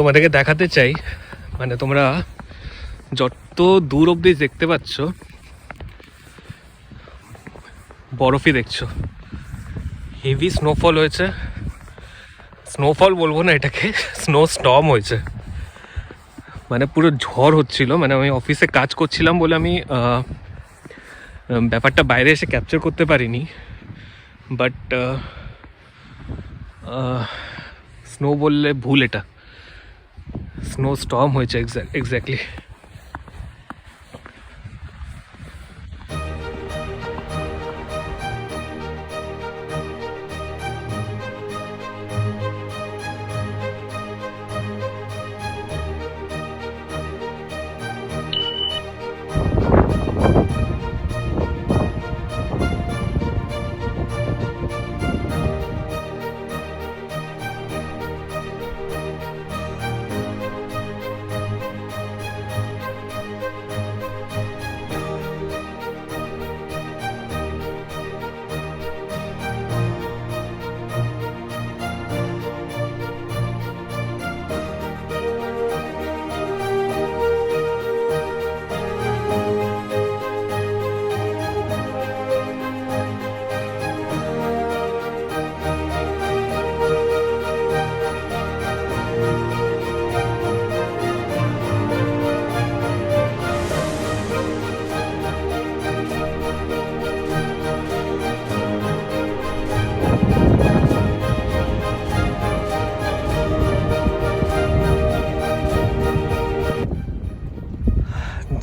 তোমাদেরকে দেখাতে চাই, মানে তোমরা যত দূর অবধি দেখতে পাচ্ছ বরফই দেখছো। হেভি স্নোফল হয়েছে, স্নোফল বলবো না এটাকে, স্নো স্টর্ম হয়েছে। মানে পুরো ঝড় হচ্ছিল। মানে আমি অফিসে কাজ করছিলাম বলে আমি ব্যাপারটা বাইরে এসে ক্যাপচার করতে পারিনি, বাট স্নো বললে ভুল, এটা স্নো স্টর্ম হয়েছে exactly.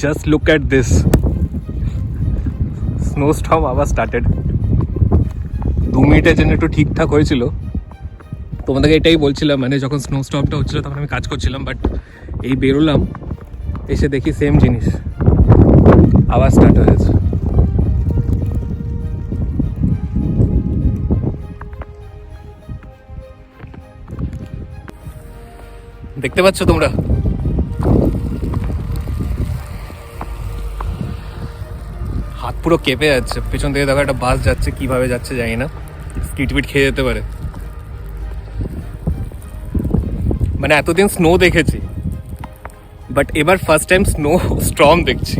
Just look at this, snowstorm আবার স্টার্টেড। 2 মিনিটের জন্য একটু ঠিকঠাক হয়েছিল। তোমাদেরকে এটাই বলছিলাম, মানে যখন স্নোস্টর্মটা হচ্ছিলো তখন আমি কাজ করছিলাম, বাট এই বেরোলাম এসে দেখি সেম জিনিস আবার স্টার্ট হয়েছে। দেখতে পাচ্ছ তোমরা? হাত পুরো কেঁপে যাচ্ছে। পেছন থেকে দেখো একটা বাস যাচ্ছে, কিভাবে যাচ্ছে জানি না, স্কিটবিট খেয়ে যেতে পারে। মানে এতদিন স্নো দেখেছি, বাট এবার ফার্স্ট টাইম স্নো স্টর্ম দেখছি।